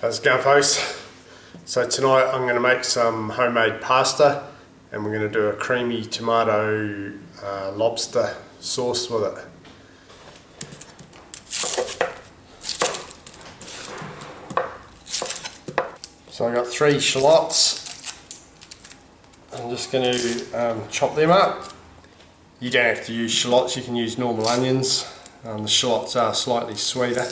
How's it going, folks? So tonight I'm going to make some homemade pasta and we're going to do a creamy tomato lobster sauce with it. So I got 3 shallots. I'm just going to chop them up. You don't have to use shallots, you can use normal onions. The shallots are slightly sweeter.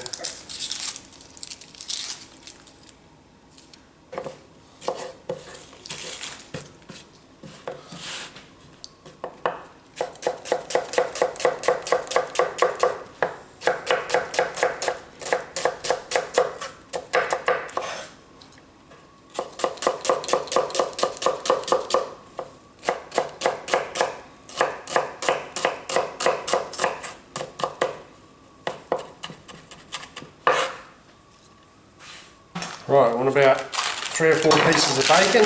Right, I want about 3 or 4 pieces of bacon.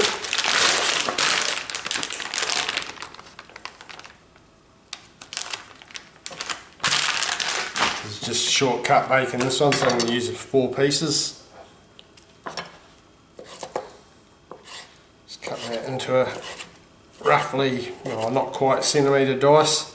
This is just shortcut bacon, this one, so I'm going to use it for 4 pieces. Just cut that into a roughly, well, not quite centimetre dice.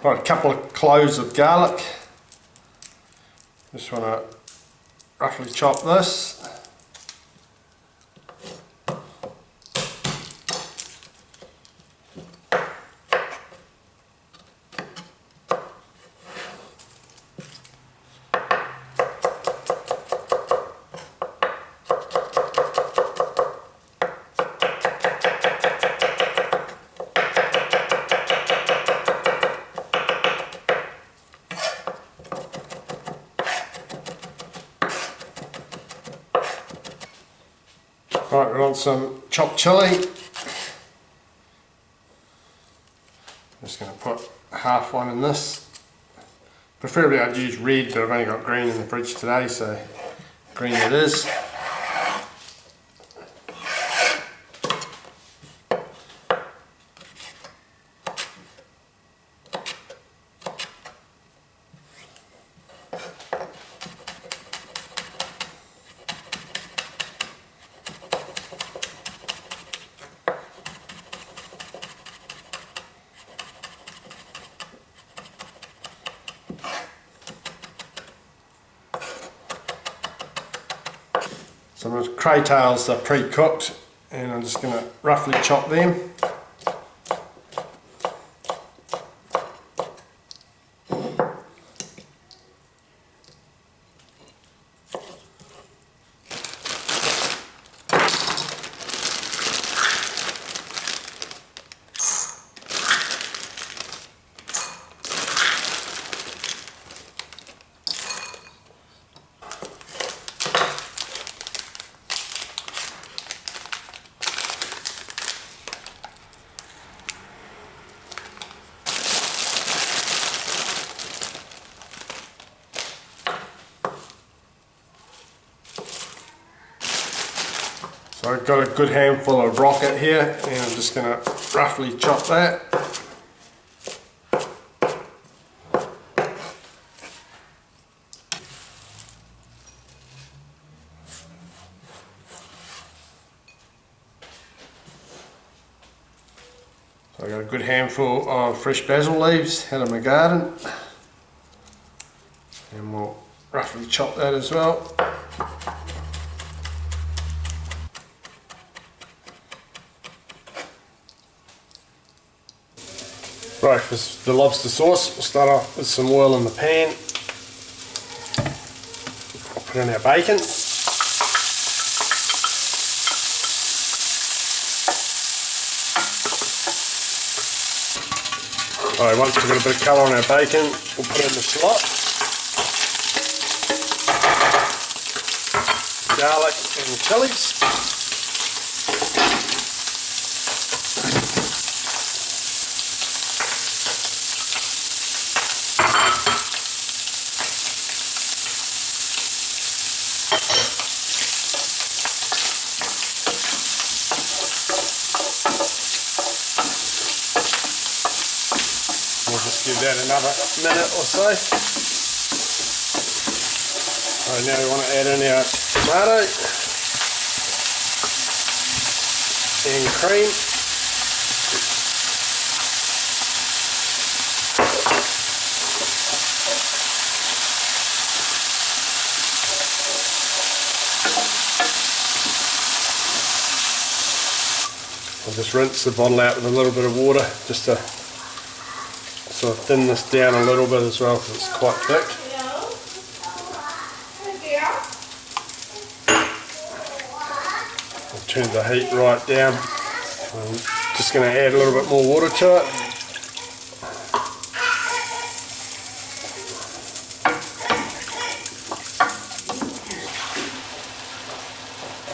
Right, a couple of cloves of garlic. Just want to roughly chop this. Right, we want some chopped chilli. I'm just going to put half one in this. Preferably I'd use red, but I've only got green in the fridge today, so green it is. So my cray tails are pre-cooked and I'm just going to roughly chop them. So I've got a good handful of rocket here and I'm just going to roughly chop that. So I've got a good handful of fresh basil leaves out of my garden and we'll roughly chop that as well. Right, for the lobster sauce, we'll start off with some oil in the pan. We'll put in our bacon. Alright, once we've got a bit of colour on our bacon, we'll put in the shallot, garlic and chilies. give that another minute or so. So now we want to add in our tomato and cream. I'll just rinse the bottle out with a little bit of water just to sort of thin this down a little bit as well because it's quite thick. I'll turn the heat right down. I'm just going to add a little bit more water to it.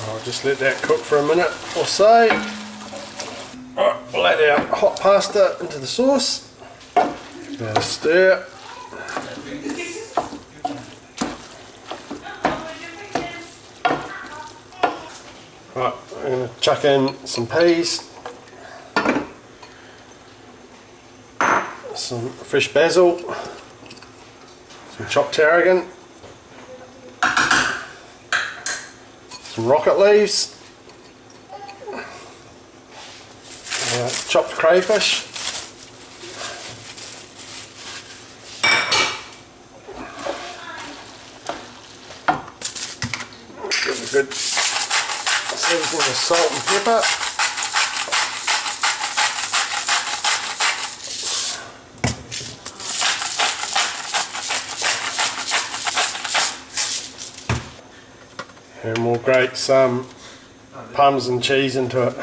I'll just let that cook for a minute or so. Alright, we'll add our hot pasta into the sauce. Give that a stir. Right, we're going to chuck in some peas, some fresh basil, some chopped tarragon, some rocket leaves, chopped crayfish, give it a good season with salt and pepper. And we'll grate some Parmesan cheese into it.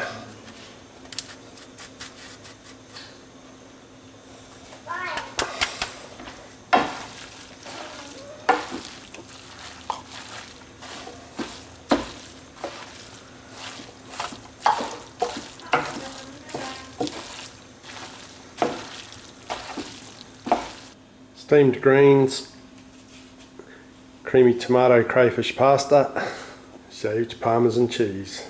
Steamed greens, creamy tomato crayfish pasta, shaved Parmesan cheese.